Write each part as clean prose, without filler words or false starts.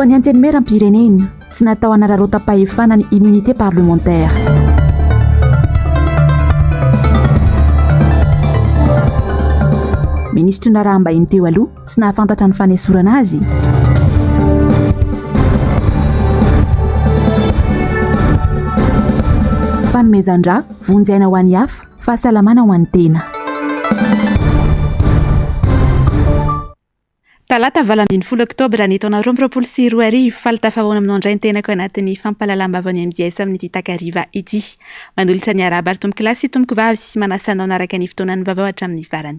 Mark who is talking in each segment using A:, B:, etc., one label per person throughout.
A: filohan'ny antenimieram-pirenena tsy natao hanararota-pahefana ny immunité parlementaire. Ministry narahambahiny teo aloha tsy nahafantatra ny fanesorana azy. Fanomezan-dra vonjaina ho an'ny hafa, fahasalamana ho an'ny tena.
B: Talata 20 oktobra ny taona 2024 faltafahoana aminao indray ny tenako anatin'ny fampalalam-bavany MDS amin'ny fitakariva ity. Manolotra ny araba ary tomboky lasy tomboko vavy manasanao naraka ny fotoana ny vavao hatramin'ny farany.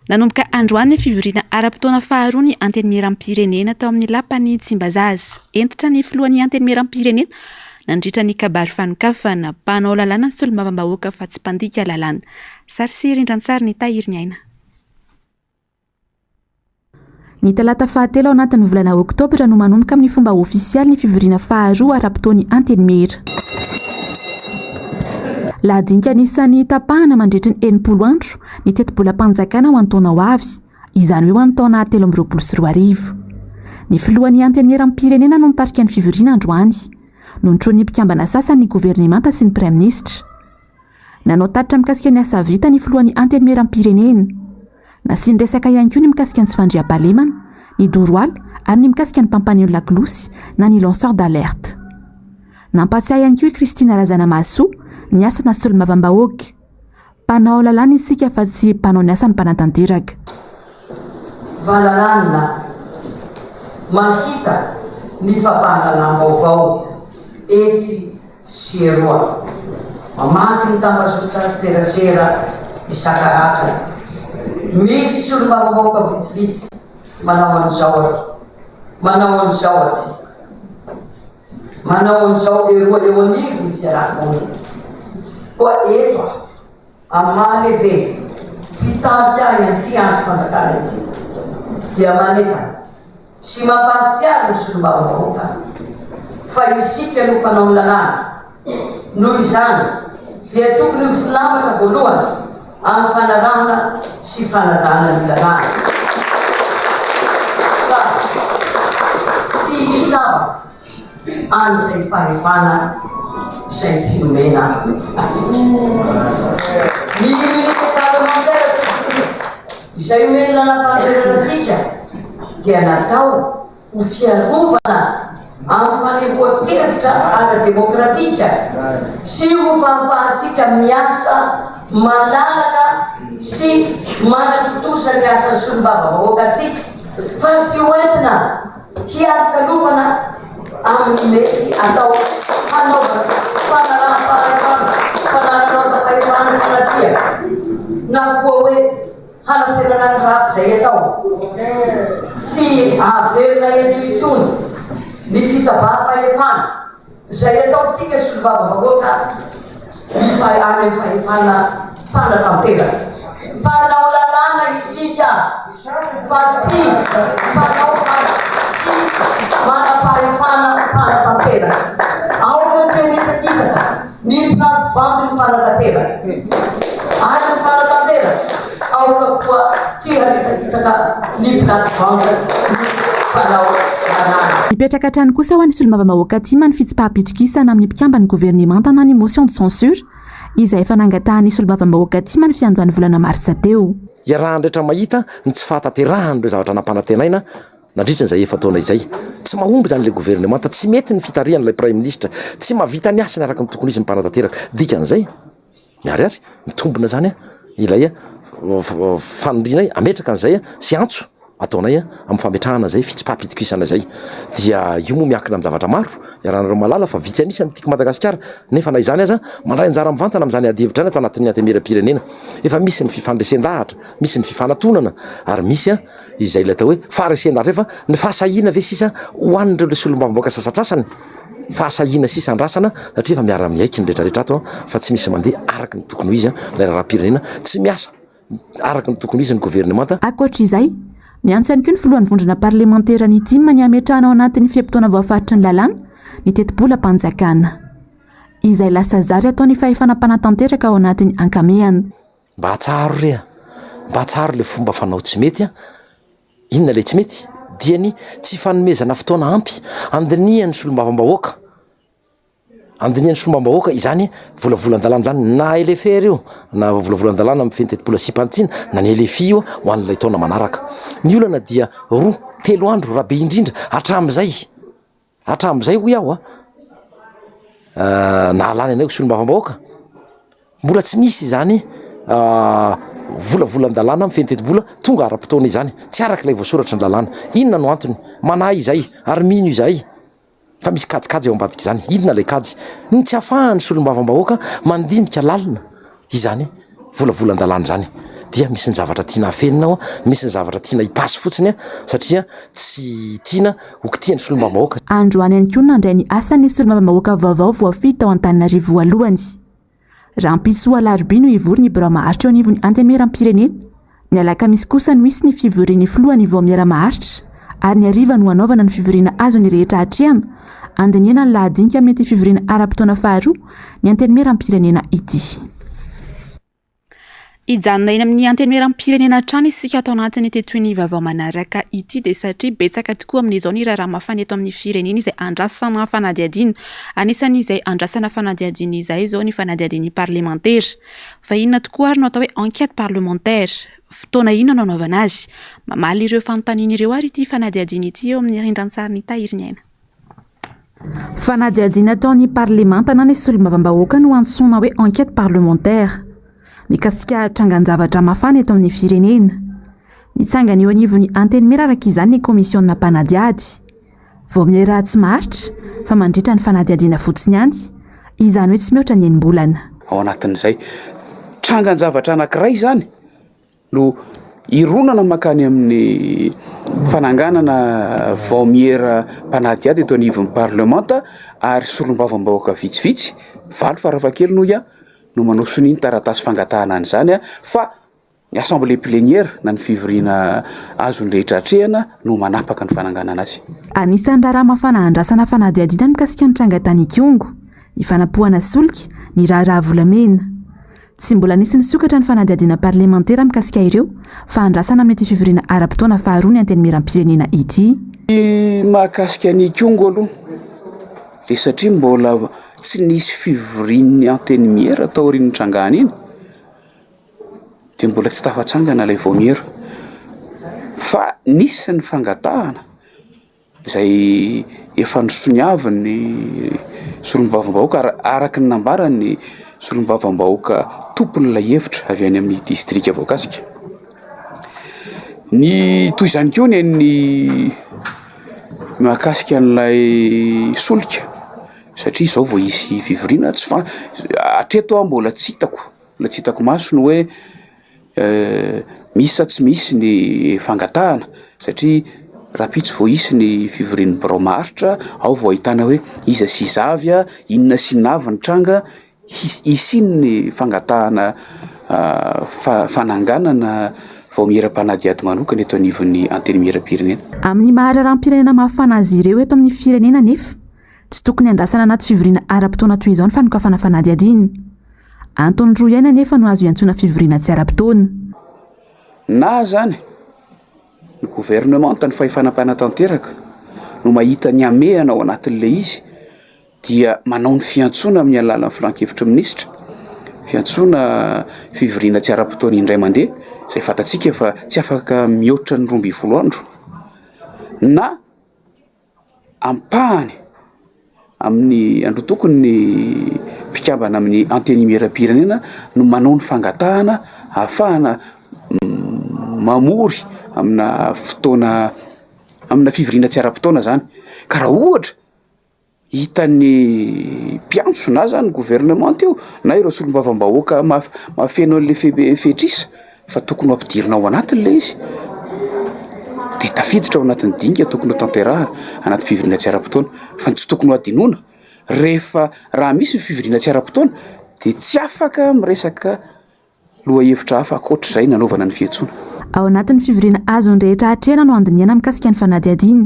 B: Nanomboka androany ny fivoriana ara-potoana faharoa ny antenimieram-pirenena tao amin'ny lapany Tsimbazaza. Entitra ny filohan'ny antenimieram-pirenena nandritra ny kabary fanokafana mpanao lalàna ny solombavambahoaka fa tsy mpandika lalàna. Sarisy rindran-tsary ny tahiry aina.
A: Ny talata fahatelo ao anatin'ny volana oktobra no manomboka amin'ny fomba ofisialy ny fivoriana faharoa ara-potoan'ny antenimera. Lahadinika anisan'ny tapahana mandritra ny 80 andro ny teti-bolam-panjakana ho antaona ho avy, izany hoe ho antaona 2024. Ny filohan'ny antenimieram-pirenena no nitarika ny fivoriana androany, no nitron'ny mpikambana sasany ny governemanta sy ny praiminisitra. Nanao taritra mikasika ny asa vita ny filohan'ny antenimieram-pirenena. Nasiany resaka ihany koa ny mikasika ny tsy fandriam-pahalemana, ny doroala ary ny mikasika ny mpampanion lakolosy na ny lanceur d'alerte. Nampatsiahy ihany koa i Kristina Razanamahasoa ny asa na solombavambahoaka. Mpanao lalàna isika fa tsy mpanao ny asa ny mpanatanteraka.
C: Valalàna mahita ny fampahalalàm-baovao etsy sy eroa. Mamaky ny tambazotra tserasera isan-karazany. Misy solombavambahoaka vitsivitsy manao an'izao aty, manao an'izao aty, manao an'izao eroa eo anivo ny fiaraha-monina. Koa eto amalehibe mpitady ahy an'ity androm-panjakana ity dia manetana sy mampahatsiaro ny solombavambahoaka fa isika no mpanao ny lalàna. Noho izany dia tokony ho filamatra voalohany amin'ny fanarahana sy fanajana ny lalàna. Fa tsy hitsava an'izay fahefana izay tsy nomena atsika. Ny immunité parlementaire izay omeny lalàm-panjairanatsika dia natao ho fiarovana amin'ny fanehoan-kevitra ara-demokratika sy ho fahafahantsika miasa malalaka sy manatotosa ny asan'ny solombavambahoaka atsika, fa tsy hoentina hialokalofana amin'ny mety atao hanaovana fanaraha-pahefana sanatia na koa hoe hanaferana ny ratsy izay atao. Tsy averina eto intsony ny fitsabaham-pahefana izay ataontsika solombavambahoaka any amin'ny fahefana fanatanteraka. Mpanao lalàna isika fa tsy mpanao manam-pahefana fanatanteraka. Ao koa tsy misakisaka ny mpinady bandy ny fanatanteraka ary ny fanatanteraka. Ao koa tsy harisakisaka ny mpinady bandy ny mpanao lalàna.
A: Nipetraka hatrany kosa ho an'ny solombavambahoaka aty ny fitsim-pahapitokisana amin'ny mpikambany governemanta na ny motion de censure izay efa nangatahany solombavambahoaka aty ny fiandohan'ny volana martsa teo.
D: Iarahandrehetra mahita ny tsy fahatanterahany ireo zavatra nampanantenaina nandritra n'izay efa taona izay. Tsy mahomby zany le governemanta, tsy mety ny fitarihan'ilay prime ministre, tsy mahavita ny asany araka ny tokony izy ny mpanatanteraka. Dikan'izay miharihary mitombona zany ilay fanondrinay ametraka an'izay sy antso ataonay amin'ny fametrahana zay fitsim-pahapitokisana zay. Dia io moa miankina amin'ny zavatra maro iarahanareo malala fa vitsy anisany tiako Madagasikara nefa na izany aza mandray anjara mivantana amin'izany adihevitra any atao anatin'ny antenimieram-pirenena. Efa misy ny fifandresen-dahatra, misy ny fifanantonana ary misy izay ilay atao hoe faharesen-dahatra efa ny fahasahiana ve sisa ho an'ireo le solombavambahoaka sasatsasany. Fahasahiana sisa andrasana satria efa miara miaiky ny rehetrarehetra ato fa tsy misy mandeha araka ny tokony ho izy ilay raharaham-pirenena, tsy miasa araka ny tokony izy ny governemanta.
A: Ankoatr'izay miantso ihany koa ny filohan'ny vondrona parlementaire ny tim ny ametrahana ao anatin'ny fiam-potoana voafaritry ny lalàna ny teti-bolam-panjakana izay lasa zary ataony fahefana mpanatanteraka ao anatin'ny ankamehana.
D: Mba tsaro le fomba fanao tsy mety inona le tsy mety diany tsy fanomezana fotoana ampy andiniany solombavam-bahoaka andiniany solombavam-bahoaka izany volavolan-dalàna zany na elefer io na volavolan-dalàna amin'ny fentetipolo sipantsina na ny elefi io ho an'ilay taona manaraka ny olana dia 2-3 andro rahabe indrindra hatramin'izay hoy aho na alany anay solombavam-bahoaka mbola tsy nisy zany volavolan-dalàna amin'ny fentetipolo tonga ara-potoana izany tsy arak'ilay voasoratra ny lalàna inona no antony manahy izay ary mino izay fa misy kajikajy eo ambadika izany inona lay kajy ny tsy hafahany solombavam-bahoaka mandinika lalina izany volavolan-dalàna zany dia misy ny zavatra tiana hafeninao misy ny zavatra tiana hipasy fotsiny satria tsy tiana hokitiany solombavam-bahoaka.
A: Androany ihany koa nandray ny asan'ny solombavam-bahoaka vaovao voafita ao Antananarivo voalohany. Raha Ampisoa Alarobia no ivory ny birao maharitra eo anivon'ny antenimiera-pirenena, ny alakamisy kosa no misy ny fivorian'ny filohan'ny vao miara-maharitra ary ny hariva no hanaovana ny fivoriana azo ny rehetra hatrehana andiniana ny lahadinika amin'ny ity fivoriana ara-potoana faharoa ny antenimiera-pirenena ity.
B: Ijanona eny amin'ny antenimiera-pirenena hatrany isika atao anatiny ity toy ny vaovao manaraka ity dia satria betsaka tokoa amin'izao ny raha-mafana eto amin'ny firenena izay andrasana fanadihadiana. Anisan'ny izay andrasana fanadihadiana izay izao ny fanadihadiana parlementaire. Fa inona tokoa ary no atao hoe enquête parlementaire. Fotoana inona no anaovana azy? Mamaly ireo fanontaniana ireo ary ity fanadihadiana ity eo amin'ny rindran-tsary ny tahiry ny aina.
A: Fanadihadiana ataon'ny parlemanta na ny solombavam-bahoaka no antsoina hoe enquête parlementaire. Mikasika trangan-javatra mafana eto amin'ny firenena. Mitsangana eo anivon'ny antenimera araka izany ny komisiona mpanadiady. Vao miera tsy maharitra fa mandritra ny fanadihadiana fotsiny ihany, izany hoe tsy mihoatra ny enim-bolana.
E: Ao anatin'izay trangan-javatra anankiray zany no ironana makany amin'ny fananganana vao miera mpanadiady eto anivon'ny parlemanta ary solombavam-bahoaka vitsivitsy 7 farafahakeliny no no manao soniny taratasy fangatahana an'izany fa ny assemblée plénière na ny fivoriana azony rehetra hatrehana no manapaka ny fananganana azy.
A: Anisan'ny raha mafana andrasana fanadihadiana mikasika ny trangatany Kongo, ny fanapohana solika, ny raharaha volamena. Tsy mbola nisy ny sokatra ny fanadihadiana parlementaire mikasika ireo fa andrasana amin'ny ity fivoriana ara-potoana faharoa ny antenimiera-pirenena ity.
E: Mahakasika ny Kongo aloha dia satria mbola tsy nisy fivorian'ny antenimiera tao aorian'ny trangana iny dia mbola tsy tafatsangana ilay vao miera fa nisy ny fangatahana izay efa nisoniavin'ny solombavam-bahoaka araka ny nambarany solombavam-bahoaka tompon'ilay hevitra avy any amin'ny distrika voakasika. Ny toy izany koa ny mahakasika an'ilay solika satria izao vao isy fivoriana hatreto mbola tsy hitako maso no hoe misy sa tsy misy ny fangatahana satria raha pitsy vao isy ny fivorian'ny birao maharitra ao vao ahitana hoe iza sy izavy inona sy navy ny tranga isiny ny fangatahana fananganana vao miera-panadiady manokana eto anivon'ny antenimiera-pirenena.
A: Amin'ny mahararam-pirenena mafana azy ireo eto amin'ny firenena nefa tsy tokony andrasana anaty fivoriana ara-potoana toy izao ny fanokafana fanadihadiana. Antony roa ihany nefa no azo iantsona fivoriana tsy ara-potoana.
E: Na zany ny gouvernemanta ny fahefanam-panatanteraka no mahita ny amehana ao anatin'ilay izy dia manao ny fiantsoana amin'ny alalan'ny filan-kevitra minisitra, fiantsoana fivoriana tsy ara-potoana indray mandeha izay fantatsika fa tsy afaka mihoatra ny 12 andro na ampahany amin'ny andro tokony ny mpikambana amin'ny antenimiera-pirenena no manao ny fangatahana ahafahana mamory amina fotoana amina fivoriana tsy ara-potoana zany. Ka raha ohatra hitan'ny mpiantso na zany gouvernement io na ireo solombavam-bahoaka mafeno an'ilay fetrisa fa tokony ampidirina ao anatin'ilay izy dia tafiditra ao anatin'ny dinga tokony ho tanterahana anaty fivoriana tsy ara-potoana fa tsy tokony ho adinoana rehefa raha misy ny fivoriana tsy ara-potoana dia tsy afaka miresaka lohahevitra hafa ankoatr'izay nanaovana ny fiantsoana.
A: Ao anatin'ny fivoriana azo ny rehetra hatrehana no andiniana mikasika ny fanadihadiana,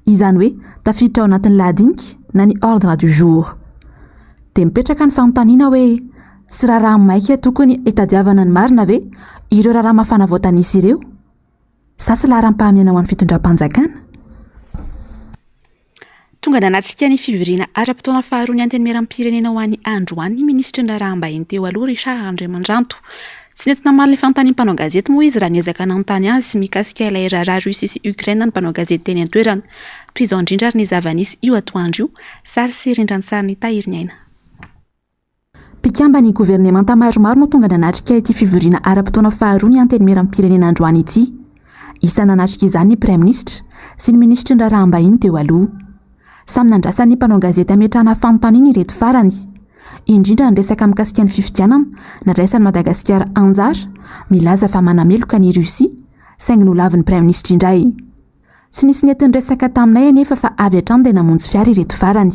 A: izany hoe tafiditra ao anatin'ny lahadinika na ny ordre du jour. Dia mipetraka ny fanontaniana hoe tsy raharaha maika tokony hitadiavana ny marina ve ireo raharaha mafana voatanisa ireo? Sa tsy laharaha-pahamihana ho an'ny fitondram-panjakana?
B: tonga nanatrika ny fivoriana ara-potoana faharoa ny antenimieram-pirenena ho an'ny androany ny ministra ndraraham-bahiny teo aloha Richard Andriamandrato. Tsy nentina mali ny fanontany mpanao gazety moa izy raha niezaka nanontany azy sy mikasika ilay raharaha Russia sy Ukraine ny mpanao gazety teny an-toerana. Toy izao indrindra ary ny zava-nisy io atoandro io, sary sy rindran'ny sary ny Tahiry Aina.
A: Pikamba ny governemanta maromaro no tonga nanatrika ity fivoriana ara-potoana faharoa ny antenimieram-pirenena androany ity. Isana nanatrika izany ny Prime Ministre sy ny ministra ndraraham-bahiny teo aloha. Samy nandrasany mpanao gazety ametrahana fanontaniana ireto farany. Indrindra niresaka mikasika ny fifidianana, nadraisan'i Madagasikara anjara, milaza fa manameloka ny Russia, saingy nolavy ny Prime Ministre indray. Tsy nisy nentin'ny resaka taminay anefa fa avy hatrany dia namonjy fiara ireto farany.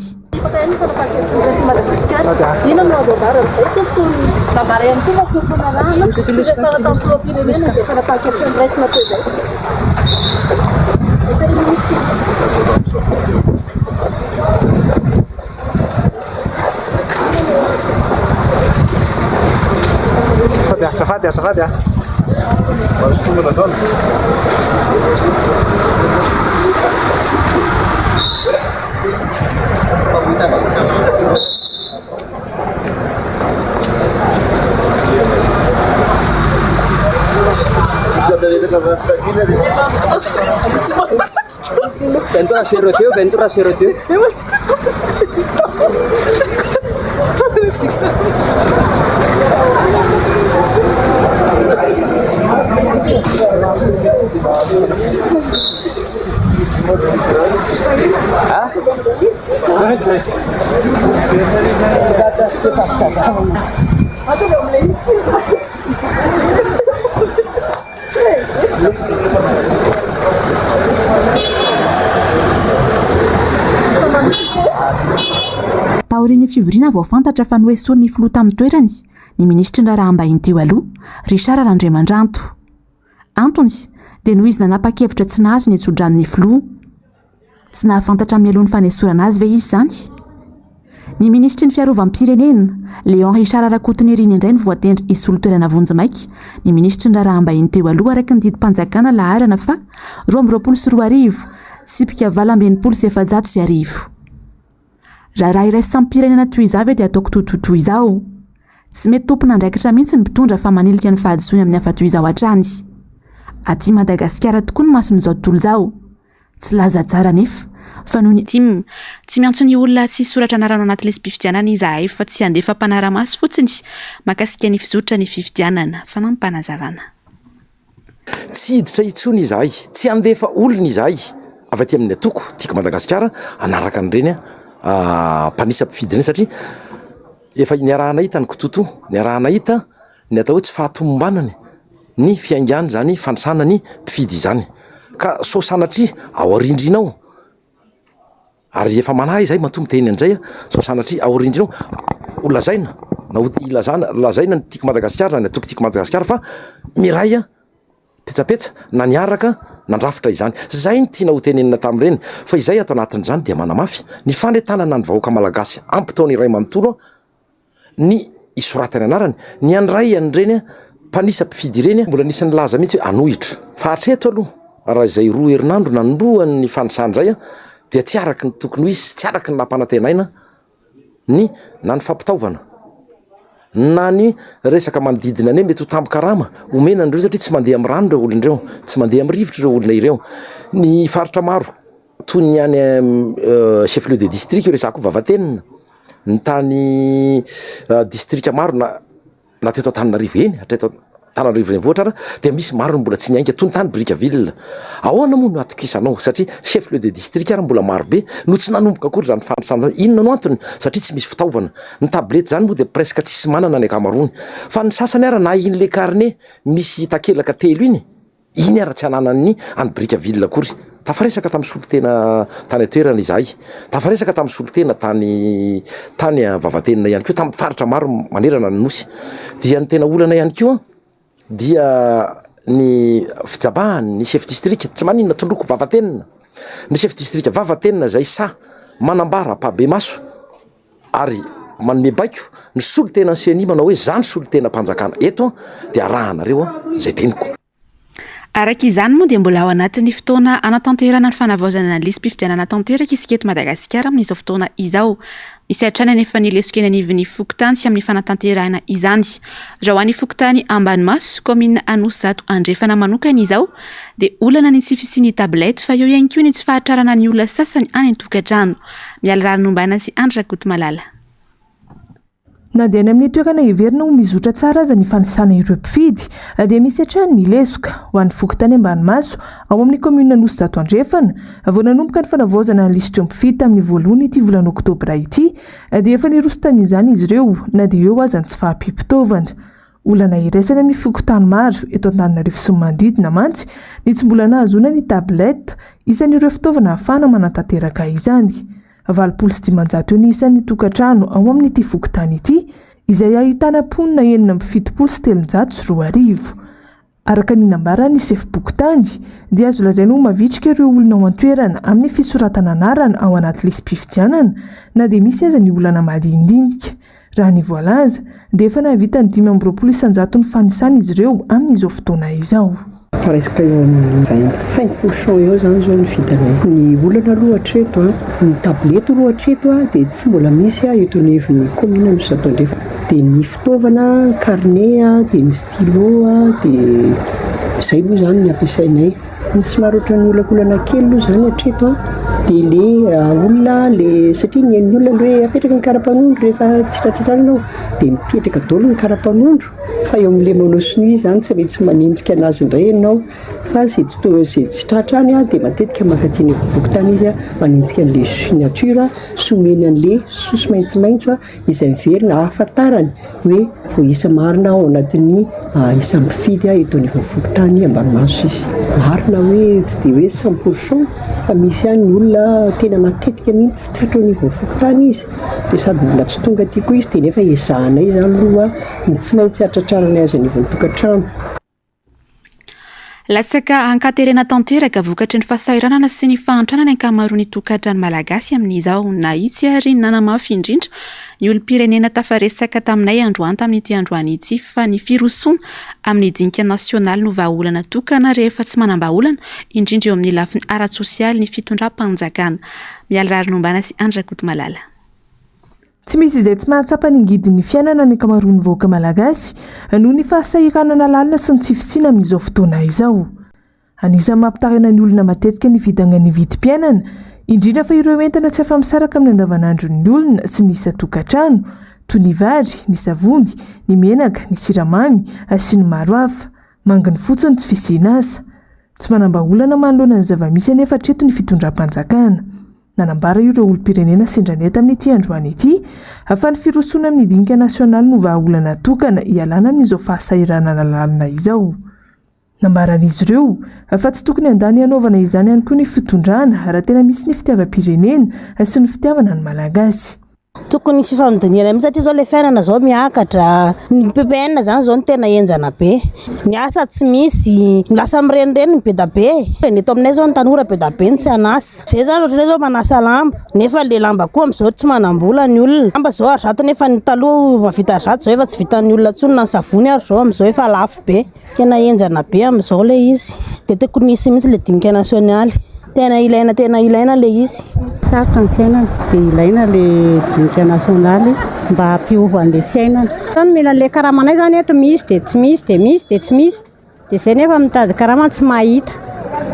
F: Safady. Ventura 02.
A: Taorian'ny fivoriana voafantatra fa noesoriny filoha tamin'ny toerany ny ministra ndraraham-bahiny teo aloha Richard Andriamandrato. Antony dia noho izy nanapa-kevitra tsy nahazo ny hetsodrano'ny filoha. Tsy nahafantatra mialohan'ny fanesorana azy ve izy izany? Ny ministry ny fiarovam-pirenena Léon Richard Rakotonerina indray ny voatendry isolo toerana vonjimaika ny ministra ndraraham-bahiny teo aloha araky ny didim-panjakana laharana fa 2024 sipika 2026. Raha iray sampirenena toy izao dia ataoko tototoy izao. Tsy mety tompona andraikitra mihitsy ny mpitondra fa manilika ny fahadisoana amin'ny hafa toy izao hatrany. Aty Madagasikara tokoa ny mason'izao tontolo izao. Tsy laza tsara nefa fa noho ny
B: Tim, tsy miantso ny olona tsy soratra anarana anaty lesy-pifidianana izahay fa tsy handefa mpanara-maso fotsiny makasika ny fizotra ny fifidianana fa nampanazavana.
D: Tsy hiditra itsony izahay, tsy handefa olona izahay. Avy aty amin'ny atoko tiako Madagasikara anaraka an'ireny mpanisa mpifidy satria efa niarahana hita ny kototo, niarahana hita ny atao hoe tsy fahatomombanany ny fiaingany zany fanasana ny mpifidy izany. Ka so sanatria ao arindrinao. Ary efa manahy izay matombo teny an'izay so sanatria ao arindrinao olazaina na lazaina ny tiako Madagasikara na ny atoko tiako Madagasikara fa miray petsapetsa na niaraka nandrafitra izany. Zay ny tiana ho tenenina tamin'ireny fa izay ato anatin'izany dia manamafy ny fandetanana ny vahoaka malagasy ampitaony iray manontolo ny isoratany anarany ny andray an'ireny mpanisa mpifidy ireny mbola nisy ny laza mihitsy hoe anohitra fa hatreto aloha raha izay roa herinandro nandroany ny fanisany zay dia tsy araky ny tokony ho izy tsy araky ny nampanantenaina ny na ny fampitaovana na ny resaka manodidina ane mety ho tampokarama omena andreo satria tsy mandeha amin'ny rano ireo olona ireo, tsy mandeha amin'ny rivotra ireo olona ireo. Ny faritra maro toy ny any chef lieu de district io resako Vavatenina, ny tany district maro na teto Antananarivo eny hatreto Antananarivo renivohitra dia misy maro mbola tsy niainga toy ny tany Brickaville. Ahoana moa no atokisanao satria chef lieu de district ary mbola maro be no tsy nanomboka akory zany fanisana zany. Inona no antony? Satria tsy misy fitaovana. Ny tablety zany moa dia presque tsisy manana ny akamarony fa ny sasany ara na iny le carnet misy takelaka telo iny ara tsy ananany any Brickaville akory. Tafaresaka tamin'ny solotena tany atoerana izahay, tafaresaka tamin'ny solotena tany Vavatenina ihany koa, tamin'ny faritra maro manerana ny nosy. Dia ny tena olana ihany koa dia ny fijabahany ny chef district tsy maninona tondroko Vavatenina, ny chef district Vavatenina zay sa manambara pabe maso ary manome baiko ny solotena ansiany manao hoe zany solotena mpanjakana eto dia arahanareo zay teniko.
B: Araka izany moa dia mbola ao anatin'ny fotoana anatanterana ny fanavaozana ny lisam-pifidianana tanteraka isika eto Madagasikara amin'izao fotoana izao. Misy hatrany anefa ny lesokeny anivon'ny Fokotany sy amin'ny fanatanterahana izany. Raha ho an'ny Fokotany Ambanimaso, komina Anosizato andrefana manokana izao, dia olana ny tsy fisian'ny tablety fa eo ihany koa ny tsy fahatrarana ny olona sasany any an-tokantrano. Miala ranombana sy Andra Kotomalala.
G: Na dia any amin'ny toerana heverina ho mizotra tsara aza ny fanisana ireo mpifidy dia misy hatrany ny lesoka ho an'ny Fokotany Ambanimaso ao amin'ny komina Anosizato andrefana vao nanomboka ny fanavaozana ny lisitra mpifidy tamin'ny voalohany ity volana oktobra ity dia efa niroso tamin'izany izy ireo na dia eo aza ny tsy fahampimpitaovana. Olana iraisana amin'ny Fokotany maro eto Antananarivo sy ny manodidina mantsy ny tsy mbola nahazoana ny tablety isan'ireo fitaovana ahafahana manatanteraka izany. 700 ny isan'ny tokantrano ao amin'ity Fokotany ity izay ahitana mponina 774 araka ny nambarany sefim-pokotany dia azo lazaina ho mavitrika ireo olona ao an-toerana amin'ny fisoratana anarana ao anaty lisam-pifidianana na dia misy aza ny olana madindinika. Raha ny voalaza dia efa nahavita ny 520 ny fanisana izy ireo amin'izao fotoana izao.
H: Presque eo amin'ny 25% eo zany zao ny vidany. Ny olana aloha hatreto ny tablety aloha hatreto dia tsy mbola misy eto anivon'ny komina Anosizato andrefana. Dia ny fitaovana carnet dia ny stylo dia izay moa zany ny ampiasainay. Misy maro ohatran'ny olana kely aloha zany hatreto dia le olona le satria ny olona hoe apetraka ny karapanondro rehefa tsy tratratrano dia mipetraka daholo ny karapanondro. Fa eo amin'ilay manao sinoa zany tsy maintsy manenjika anazy indray ianao fa izay tsy tratrany dia matetika makatsiny Fokotany izy manenjika an'ilay signature someny an'ilay sosy maitsomaitso izay miverina ahafantarany hoe voaisa marina ao anatin'ny isam-pifidy eto anivon'ny Fokotany Ambanimaso izy. Marina hoe tsy dia hoe 100% fa misy ihany ny olona tena matetika mihitsy tsy tratra ao anivon'ny Fokotany izy dia sady mbola tsy tonga aty koa izy dia nefa ezahanay izany aloha ny tsy maintsy hatratrarana azy anivon'ny tokantrano.
B: Latsaka hankaterena tanteraka vokatry ny fahasahiranana sy ny fahantranana ankamaroan'ny tokantrano malagasy amin'izao na itsy ary nanamafy indrindra ny olom-pirenena tafaresaka taminay androany tamin'ity androany ity fa ny firosoana amin'ny dinika nasionaly no vahaolana tokana rehefa tsy manam-baholana indrindra eo amin'ny lafiny ara-tsosialy ny fitondram-panjakana. Miala ranombana sy Andra Kotomalala.
G: Tsy misy izay tsy mahatsapa ny ngidin'ny fiainana ny ankamaroan'ny vahoaka malagasy noho ny fahasahiranana lalina sy ny tsy fisiana amin'izao fotoana izao. Anisan'ny mampitarina ny olona matetika ny vidangan'ny vidim-piainana indrindra fa ireo entana tsy afa-misaraka amin'ny andavanandron'ny olona sy ny isa-tokantrano toy ny vary, ny savony, ny menaka, ny siramamy sy ny maro hafa. Manginy fotsiny tsy fisiana aza. Tsy manam-baholana manoloana ny zava-misy anefa hatreto ny fitondram-panjakana. Nanambara ireo olom-pirenena sendraneta amin'ity androany ity afa ny firosoana amin'ny dinika nasionaly no vahaolana tokana hialana amin'izao fahasahiranana lalina izao. Nambaran'izy ireo afa tsy tokony handany hanaovana izany ihany koa ny fitondrana raha tena misy ny fitiavam-pirenena sy ny fitiavana ny malagasy.
I: Tokony sy famidinihana mihitsy satria zao ilay fiainana zao miakatra, ny PPN zany zao no tena enjana be. Ny asa tsy misy, lasa mirenireny ny be da be. Ny eto aminay zao ny tanora be da be ny tsy anasa. Zay zany ohatranay zao manasa lamba, nefa le lamba koa amin'izao tsy manam-bola ny olona. Lamba zao arizato nefa ny taloha mavita arizato zao efa tsy vitan'ny olona tsony na ny savony ary zao amin'izao efa lafo be. Tena enjana be amin'izao le izy. Dia tokony hisy mihitsy le dinika nasionaly. Tena ilaina le izy.
J: Sarotra ny fiainana dia ilaina le dinika nasionaly mba hampiova an'ilay fiainana. Zany mila le karamanay zany eto misy dia tsy misy dia misy dia tsy misy. Dia izay nefa mitady karama tsy mahita.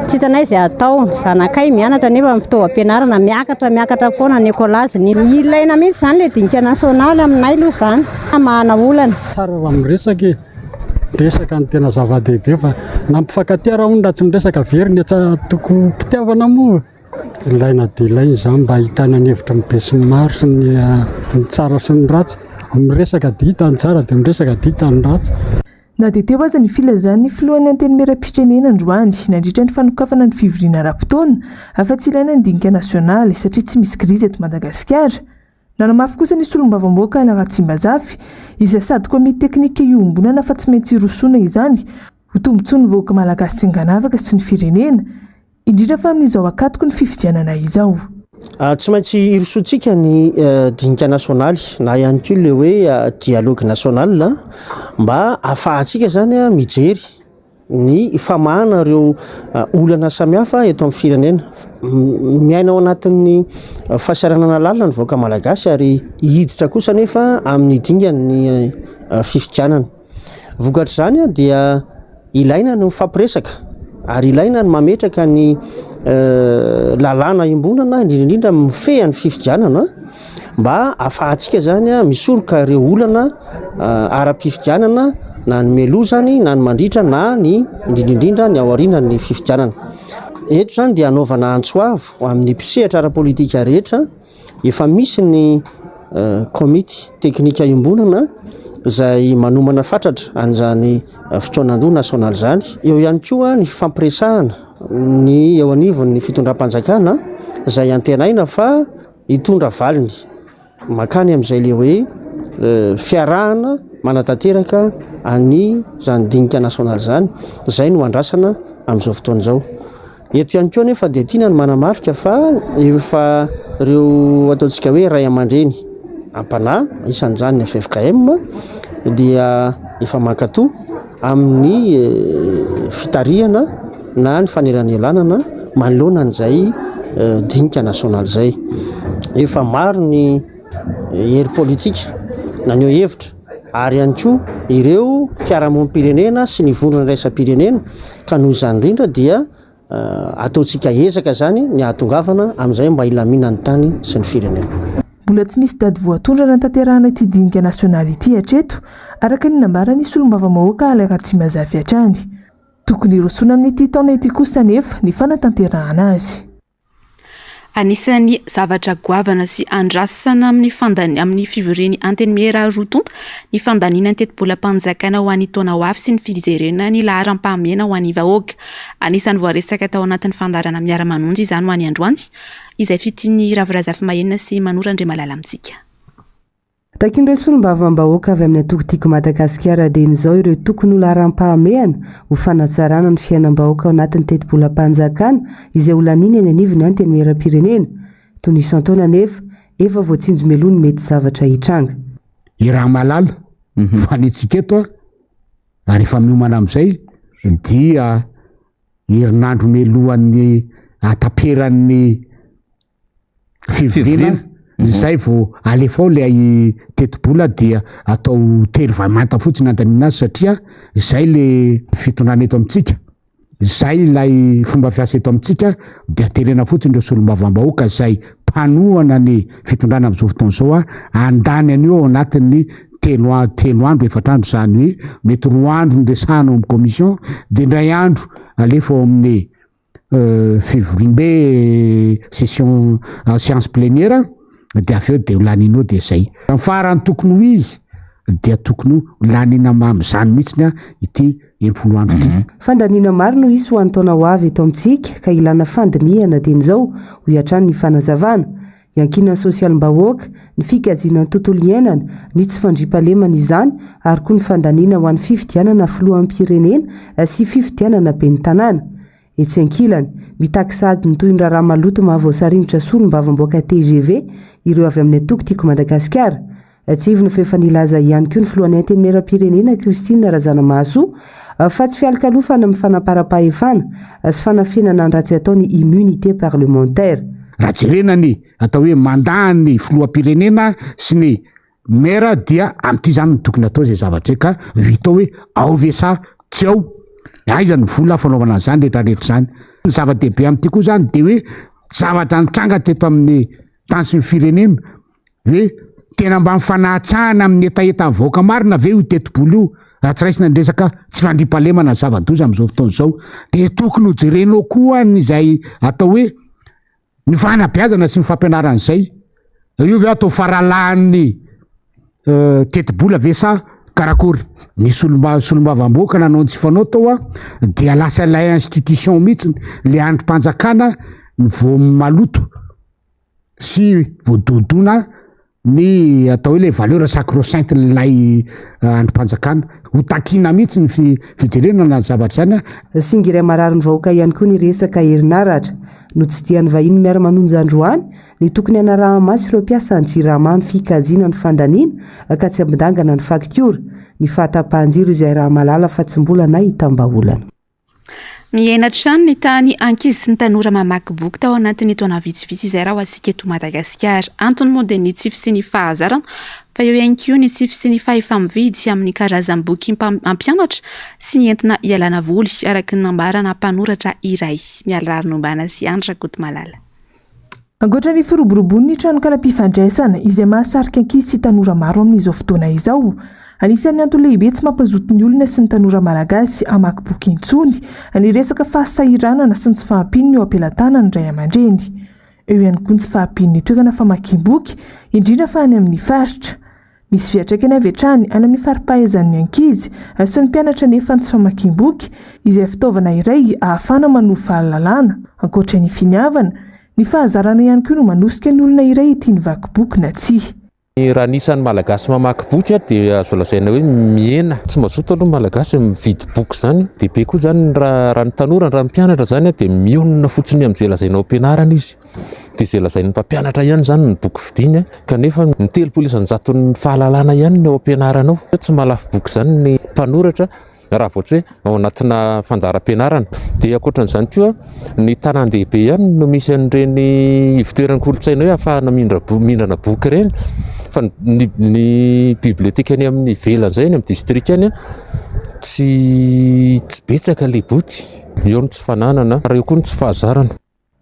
J: Tsy hitanay izay atao, zanakay mianatra nefa amin'ny fitaovam-pianarana miakatra foana ny ekôlaziny. Ilaina mihitsy zany le dinika nasionaly aminay aloha zany. Mahana olana.
K: Tsara raha miresaka ny tena zava-dehibe fa nampifankatia raha ondra tsy miresaka very ny toko mpitiavana moa. Ilaina dia ilaina izany mba ahitana ny hevitra mibe sy ny maro sy ny tsara sy ny ratsy. Miresaka dia hita ny tsara dia miresaka dia hita ny ratsy.
G: Na dia teo aza ny filazan'ny filohan'ny antenimieram-pirenena androany nandritra ny fanokafana ny fivoriana ara-potoana afa tsy ilaina ny dinika nasionaly satria tsy misy krizy eto Madagasikara. Nanamafy kosa ny solombavam-bahoaka Ratsimbazafy izay sady komity teknika iombonana fa tsy maintsy irosoana izany ho tombontsony ny vahoaka malagasy tsy hanganavaka sy ny firenena indrindra fa amin'izao akatoko ny fifidianana izao.
L: Tsy maintsy irosoantsika ny dinika nasionaly na ihany koa le hoe dialogue national mba ahafahantsika zany mijery ny famahana reo olana samihafa eto amin'ny firenena miainao anatin'ny fahasaranana lalina ny vahoaka malagasy ary hiditra kosa nefa amin'ny dingany fifidianana vokatra zany a dia ilaina ny fampiresaka ary ilaina ny mametraka ny lalàna imbonana indrindrindrindra mifehan'ny fifidianana mba afahantsika zany a misoroka reo olana ara-pifidianana na ny melozany na ny mandritra na ny indrindrindrindra ny aoriana ny fifidianana eto zany dia anaovana antsoavo amin'ny mpisehatra ara-politika rehetra efa misy ny komity teknika imbonana izay manomana fatratra an'izany fotoanandoha nasionaly zany eo ihany koa ny fampiresahana ny eo anivon'ny fitondram-panjakana izay antenaina fa hitondra valiny makany amin'izay le hoe fiarahana manatanteraka any zany dinika nasionaly zany izay no andrasana amin'izao fotoana izao eto ihany koa nefa dia tiana ny manamarika fa efa reo ataontsika hoe ray aman-dreny ampanahy isan'izany ny FFKM dia efa mankatoa amin'ny fitarihana na ny fanelanelanana manoloana an'izay dinika nasionaly zay efa maro ny hery politika na neo hevitra ary ihany koa ireo fiarahamonim-pirenena sy ny vondrona raisam-pirenena ka noho izany indrindra dia ataontsika ezaka zany ny ahatongavana amin'izay mba ilamina ny tany sy ny firenena
G: mbola tsy misy dady voatondrana ny tanterahana ity dinika nasionaly ity hatreto araka ny nambarany solom-bava-mahoaka alairatsy mazavy hatrany tokony hirosoana amin'ity taona ity kosa nefa ny fanatanterahana azy
B: Anisan'ny zavatra goavana sy andrasana amin'ny fivoriany Antenimihera Rotonta ny fandaniana ny teti-bolam-panjakana ho an'ny taona ho avy sy ny fijerena ny laharam-pahamehana ho an'ny vahoaka. Anisan'ny voaresaka tao anatin'ny fandarana miara-manonjy izany ho an'ny androany izay fitiany Ravirazafy Mahenina sy Manora Andriamalala amintsika.
M: Takin'ireo solom-bavam-bahoaka avy amin'ny atokotiko Madagasikara dia izao ireo tokony ho laharam-pahamehana ho fanatsarana ny fiainam-bahoaka ao anatin'ny teti-bolam-panjakana izay ho laniny any anivony Antenimihera-pirenena toy ny isan-taona nefa efa voatsinjomelony mety zavatra hitranga.
N: I Ramalala fanitsika eto ary efa miomana amin'izay dia herinandro melohan'ny ataperan'ny fivoriana izay vo alefa ao le tetibola dia atao tery manta fotsiny andamina azy satria izay le fitondrana eto amintsika izay ilay fomba fiasa eto amintsika dia terena fotsiny ireo solom-bavam-bahoaka izay mpanohana ny fitondrana amin'izao fotoana izao andany anio ao anatin'ny telo andro efatrandro zany hoe mety 4 andro ndresahana amin'ny commission dia indray andro alefa ao amin'ny fivoriam-be session séance plénière dia aveo dia laninao dia zay farany tokony ho izy dia tokony ho lanina amin'izany mihitsiny ity 10 andro ity.
M: Fandaniana maro no isy ho an'ny taona ho avy eto amintsika ka ilana fandiniana dia izao ho hiatrany ny fanazavana iankinan'ny sosialim-bahoaka ny fikajiana ny tontolo iainana ny tsy fandriampahalemana izany ary koa ny fandaniana ho an'ny fifidianana filohan'ny pirenena sy fifidianana ben'ny tanàna. Etsy ankilany mitaky sady ny toy ny raharaha maloto mahavoasarinitra solom-bavam-bahoaka TGV ireo avy amin'ny atokotiko Madagasikara. Tsivona fa efa nilaza ihany koa ny filohan'ny Antenimihera-pirenena Christine Razanamahasoa fa tsy fialkalofana amin'ny fanaparam-pahefana sy fanafenana ny ratsy ataony immunité parlementaire.
N: Raha jerenany atao hoe mandany filoham-pirenena sy ny mera dia amin'ity zany no tokony atao izay zavatra ka vitao hoe ao vesa tsy ao aiza ny vola fanaovana zany rehetrarehetra zany. Ny zava-dehibe amin'ity koa zany dia hoe zavatra nitranga teto amin'ny tany sy ny firenena hoe tena mba mifanahtsahana amin'ny etaeta vahoaka marina ve io tetibola io raha tsy raisina ny resaka tsy fandriampahalemana ny zava-doza amin'izao fotoana izao dia tokony ho jerenao koa n'izay atao hoe ny fanabeazana sy ny fampianaran'izay io ve atao faralahan'ny tetibola ve sa karakory ny solombavam-bahoaka nanao ny tsy fanao tao dia lasa ilay institution mihitsy le androm-panjakana ny vo maloto sy voadodona ny atao hoe le valeur sacro-sainte lay androm-panjakana ho takina mihitsy ny fijerenana ny zavatra zany
M: singiray marary ny vahoaka ihany koa ny resaka herinaratra no tsy dian'ny vahiny miara-manonjy androany ny tokony hanaraha-maso ireo mpiasa ny jirama ny fikajiana ny fandaniana ka tsy ambidangana ny faktiora ny fahatapahan-jiro izay raha malala fa tsy mbola na hitam-baholana.
B: Miainatra ny tany ankizy sy ny tanora mamaky boky tao anatin'ny taona vitsivitsy izay raha ho asika eto Madagasikara. Antony moa dia ny tsy fisian'ny ny fahazarana fa eo ihany koa ny tsy fisian'ny ny fahefa-mividy amin'ny karazam-boky mampianatra sy ny entina ialana voly araka ny nambarana mpanoratra iray. Miala Ranombana sy Andra Kotomalala.
G: Ankoatra ny firoborobon'ny trano kala-pifandraisana izay mahasarika ankizy sy tanora maro amin'izao fotoana izao, anisan'ny antony lehibe tsy mampazoto ny olona sy ny tanora malagasy hamaky boky intsony ny resaka fahasahiranana sy ny tsy fahampiany eo am-pelantanany Ray aman-dreny. Eo ihany koa ny tsy fahampian'ny toerana famakiam-boky indrindra fa any amin'ny faritra. Misy fiantraikany avy hatrany any amin'ny fari-pahaizan'ny ankizy sy ny mpianatra nefa ny tsy famakiam-boky izay fitaovana iray ahafana manohy fahalalana. Ankoatra ny finiavana, ny fahazarana ihany koa no manosika ny olona iray tiany vaky boky na tsia.
O: Raha nisan'ny malagasy mamaky boky dia azo lazaina hoe miena. Tsy mazoto aloha malagasy mividy boky zany. Dia be koa zany raha ny tanora raha mpianatra zany dia mionona fotsiny amin'izay lazaina ao am-pianarana izy. Dia izay lazain'ny mpampianatra ihany zany ny boky vidiany kanefa ny 300,000 fahalalana ihany ny ao am-pianarana ao. Tsy malafy boky zany ny mpanoratra raha vao tsy ao anatina fandaharam-pianarana. Dia ankoatran'izany koa ny tanan-dehibe ihany no misy an'ireny ivitoeran'ny kolontsaina hoe ahafahana mihindrana boky ireny. Fa ny biblioteka any amin'ny ivelany izay any amin'ny distrika any tsy betsaka ilay boky. Eo ny tsy fananana ary eo koa ny tsy fahazarana.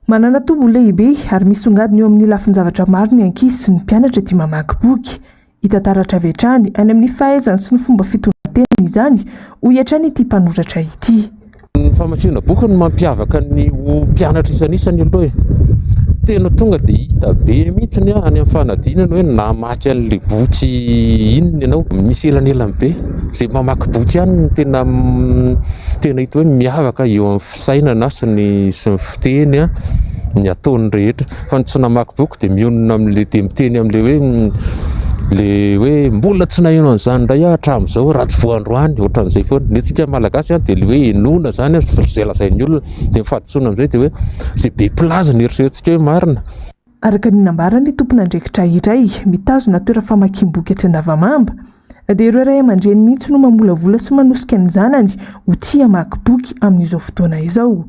G: Manana tombo lehibe ary misongadina eo amin'ny lafin-javatra maro ny ankizy sy ny mpianatra tia mamaky boky. Hita taratra avy hatrany any amin'ny fahaizana sy ny fomba fitondran-tena izany hoy hatrany ity mpanoratra ity.
O: Ny famakiana boky no mampiavaka ny mpianatra isan'isany aloha. Tena tonga dia hita be mihitsy any amin'ny fanadinana hoe namaky an'ilay boky inona ianao. Misy elanelany be. Izay mamaky boky ihany no tena hita hoe miavaka eo amin'ny fisainana sy ny fiteny ny ataony rehetra. Fa ny tsy namaky boky dia mionona amin'ilay dia miteny amin'ilay hoe mbola tsy naheno an'izany indray hatramin'izao raha tsy voandroany ohatran'izay foana. Ny antsika malagasy dia ilay hoe enona zany izay lazain'ny olona dia mifatotsona amin'izay dia hoe izay be plaza ny eritreretintsika hoe marina.
G: Araka ny nambarany tompon'andraikitra iray mitazona toeram-famakiam-boky atsy Andavamamba dia ireo Ray aman-dreny mihitsy no mamolavola sy manosika ny zanany ho tia hamaky boky amin'izao fotoana izao.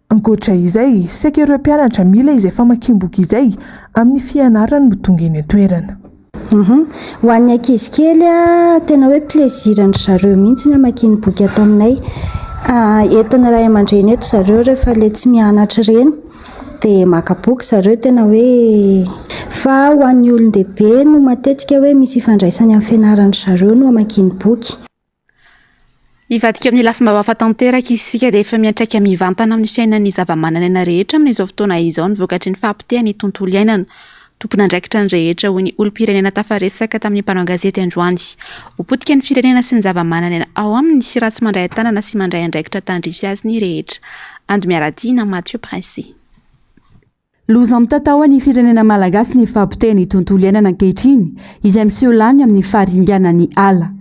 G: Ankoatra izay, saika ireo mpianatra mila izay famakiam-boky izay amin'ny fianarana no tonga eny an-toerana.
J: Ho an'ny ankizy kely tena hoe plezirany zareo mihitsy ny hamakiany boky ato aminay. Entona Ray aman-dreny eto zareo rehefa le tsy mianatra ireny dia maka boky zareo tena hoe fa ho an'ny olon-dehibe no matetika hoe misy ifandraisany amin'ny fianarany zareo no hamakiany boky.
B: Ivadika amin'ny lafim-baovao tanteraka isika dia efa miantraika mivantana amin'ny fiainan'ny zava-manan'aina rehetra amin'izao fotoana izao ny vokatry ny fahampitehany tontolo iainana. Tompon'andraikitra ny rehetra hoy ny olom-pirenena tafaresaka tamin'ny mpanao gazety androany. Ho potika ny firenena sy ny zava-manan'aina ao aminy sy raha tsy mandray tanana sy mandray andraikitra tandrify azy ny rehetra. Andy Miaradiana, Mathieu Prince.
P: Loza mitatao ny firenena malagasy ny fahampitehany tontolo iainana ankehitriny izay miseho lany amin'ny faharinganany ala.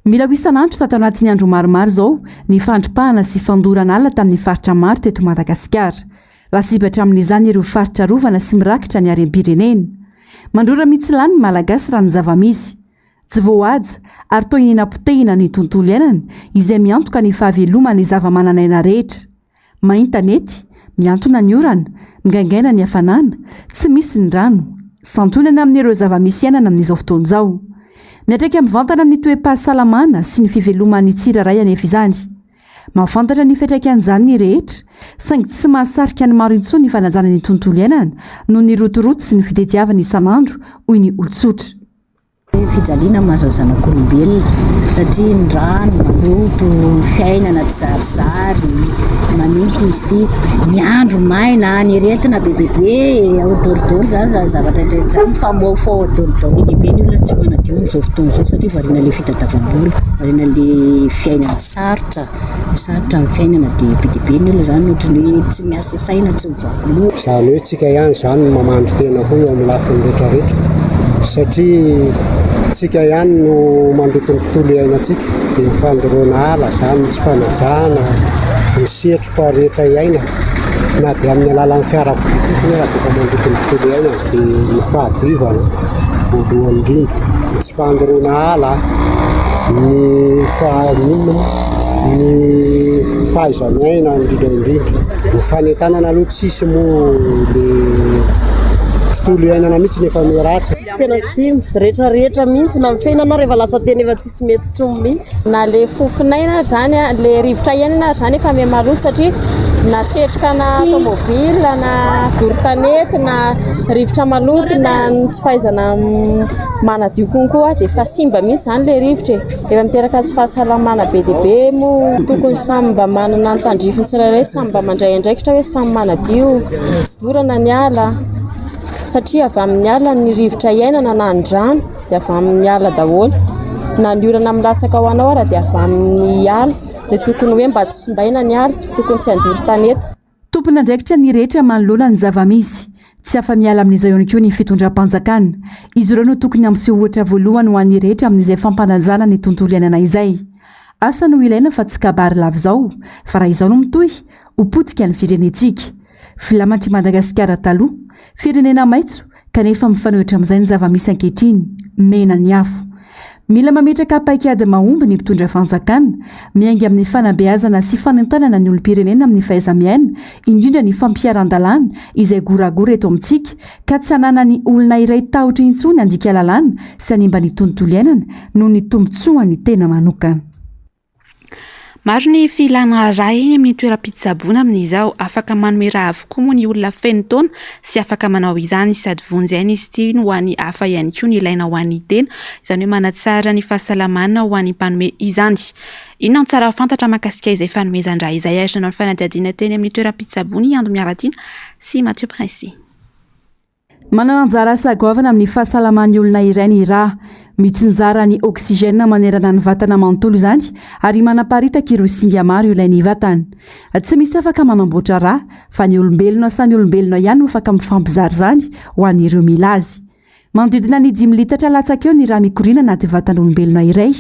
P: Mila ho isan'andro tao anatin'ny andro maromaro izao ny fandrimpahana sy fandorana ala tamin'ny faritra maro teto Madagasikara. Lasibatra amin'izany ireo faritra rovana sy mirakitra ny harem-pirenena. Mandrora mihitsy lany ny malagasy raha ny zava-misy. Tsy voahaja ary toy ny nampotehina ny tontolo iainana izay miantoka ny fahavelomany zava-manan'aina rehetra. Maintanety, miantona ny orana, migaingaina ny hafanana, tsy misy ny rano, santonana amin'ireo zava-misy iainana amin'izao fotoana izao. Miantraika mivantana ny toe-pahasalamana sy ny fiveloman'ny tsiraray anefa izany. Mahafantatra ny fiantraikan'izany ny rehetra, saingy tsy mahasarika ny maro intsony ny fanajana ny tontolo iainana noho ny rotoroto sy ny fitadiavana isan'andro hoy ny olon-tsotra.
Q: Fijaliana mahazo zanak'olombelona satria ny rano maloto, fiainana tsy zarizary, maninto izy ity, miandro maina, ny aretina be aodoridory zany zavatra rehetra mifamoafao aodoridory bebe ny olona tsy manadio amin'izao fotoana izao satria variana le fitadiavam-bola, variana le fiainana sarotra amin'ny fiainana dia be ny olona zany ohatran'ny hoe tsy miasa saina tsy mivaky.
R: Izany hoe tsika ihany zany mamandro tena koa eo amin'ny lafiny rehetrarehetra satria tsika ihany no mandoko ny tontolo iainantsika dia mifandoroana ala zany tsy fanajana ny setroka rehetra iaina na dia amin'ny alalan'ny fiarakodia fotsiny raha dia mandoko ny tontolo iaina dia ny fahadiovana voalohany indrindra, tsy fandoroana ala, ny ny fahaizany aina indrindra ny fanentanana aloha tsisy moa le tontolo iainana mihitsy nefa miratsy
I: tena simy rehetrarehetra mihitsy na mifenana rehefa lasa teny efa tsisy mety tsomo mihitsy na le fofinaina zany le rivotra iainana zany efa mihamaloto satria na setroka na tomobila na dorontanety na rivotra maloto na tsy fahaizana manadio konkoa dia efa simba mihitsy zany le rivotra efa miteraka tsy fahasalamana be dia be moa tokony samy mba manana ny tandrifiny tsirairay samy mba mandray andraikitra hoe samy manadio tsy dorana ny ala satria avy amin'ny ala ny rivotra iainana na ny rano dia avy amin'ny ala daholo na ny orana milatsaka ho anao ara dia avy amin'ny ala dia tokony hoe mba tsy simbaina ny ala tokony tsy andoro tanety
P: tompona andraikitra ny rehetra manoloana ny zavamisy tsy afa-miala amin'izay ihany koa ny fitondram-panjakana izy ireo no tokony amin'seho ohatra voalohany ho an'ny rehetra amin'izay fampanajana ny tontolo iainana izay asa no ilaina fa tsy kabary lava izao fa raha izao no mitohy hopotika ny firenentsika filamatry Madagasikara taloha firenena maitso kanefa mifanohitra amin'izay ny zavamisy ankehitriny mena ny afo mila mametraka paikady mahomby ny mpitondra fanjakana miainga amin'ny fanabeazana sy fanentanana ny olom-pirenena amin'ny fahaiza-miaina indrindra ny fampiaran-dalàna izay goragora eto amintsika ka tsy hanana ny olona iray tahotra intsony andika lalàna sy hanimba ny tontolo iainana noho ny tombotsoany tena manokana.
B: Maro ny filana raha eny amin'ny toeram-pitsaboana amin'izao afaka manome raha avokoa moa ny olona feno taona sy afaka manao izany sady vonjy izy ity ho an'ny hafa ihany koa ny ilaina ho an'ny tena izany hoe manatsara ny fahasalamana ho an'ny mpanome izany. Inona no tsara fantatra mahakasika izay fanomezan-draha izay ary nanao ny fanadihadiana teny amin'ny toeram-pitsaboana Ando Miaratiana sy Mathieu Prince.
P: Manana anjara asa goavana amin'ny fahasalaman'ny olona iray ny raha mitsinjara ny oksigène manerana ny vatana manontolo izany ary manaparitaka ireo singa maro ilain'ny vatana. Tsy misy afaka manamboatra raha fa ny olombelona samy olombelona ihany no afaka mifampizary izany ho an'ireo mila azy. Manodidina ny 10 litatra latsaka eo ny raha mikorina anaty vatan'olombelona iray.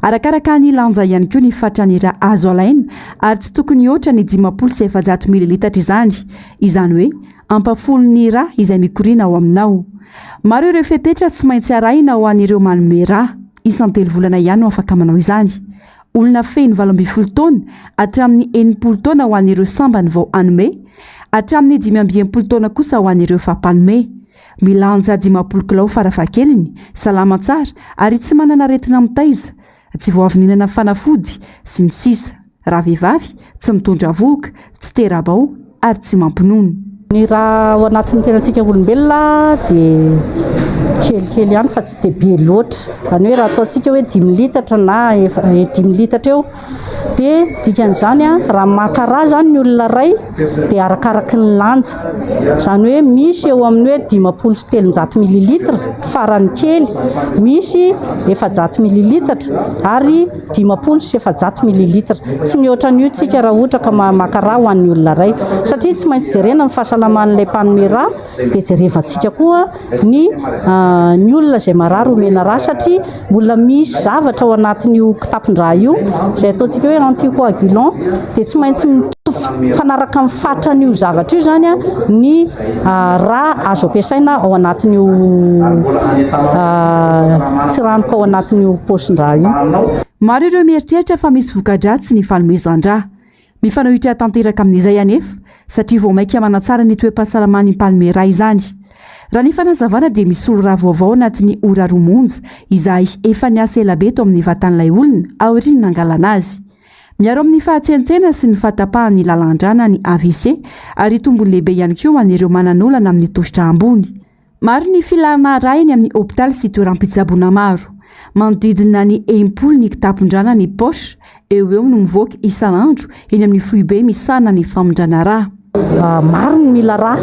P: Arakaraka ny lanja ihany koa ny fatrany raha azo alaina ary tsy tokony oatra ny 50 sy 700 mililitatra izany. Izany hoe ampafolo ny raha izay mikorina ao aminao. Maro ireo fepetra tsy maintsy arahina ho an'ireo manome raha isan-telo volana ihany no afaka manao izany. Olona feno 12 taona hatramin'ny 80 taona ho an'ireo sambany vao hanome, hatramin'ny 15 taona kosa ho an'ireo fampanome. Milanja 50 kilao farafahakeliny, salama tsara ary tsy manana aretina mitaiza, tsy voavinina fanafody sy ny sisa. Raha vehivavy tsy mitondra voka, tsy terabao ary tsy mampinono.
J: Ny raha ao anatin'ny tenantsika olombelona dia kelikely ihany fa tsy dia be loatra. Izany hoe raha ataontsika hoe 10 litatra na 10 litatra eo dia dikan'izany raha maka zany ny olona ray dia arakaraky ny lanja. Izany hoe misy eo amin'ny hoe 50 sy 700 mililitra farany kely, misy 700 mililitatra ary 50 sy 700 mililitra. Tsy mihoatra an'io tsika raha ohatra ka maka raha ho an'ny olona ray satria tsy maintsy jerena ny fahasalaman'ilay mpanome raha dia jerevantsika koa ny olona izay marary omena raha satria mbola misy zavatra ao anatin'io kitapon-draha io izay ataontsika hoe anticoagulant dia tsy maintsy mitovy fanaraka amin'ny fatran'io zavatra io zany ny raha azo ampiasaina ao anatin'io tsiranoka ao anatin'io paosin-draha io.
P: Maro ireo mieritreritra fa misy voka-dratsy ny fanomezan-draha. Mifanohitra tanteraka amin'izay anefa satria vao maika manatsara ny toe-pahasalamany mpanome raha izany. Raha ny fanazavana dia misy olo raha vaovao anatin'ny ora romonja izay efa niasa elabe eto amin'ny vatan'ilay olona aoriany nangalana azy. Miaro amin'ny fahatsentsena sy ny fahatapahany lalan-drana ny AVC ary tombony lehibe ihany koa an'ireo mananolana amin'ny tositra ambony. Maro ny filana raha eny amin'ny hôpitaly sy toeram-pitsaboana maro. Manodidina ny 80 ny kitapon-drana ny posy eo no mivoaka isan'andro eny amin'ny foibe misana ny famondrana raha.
J: Maro ny mila raha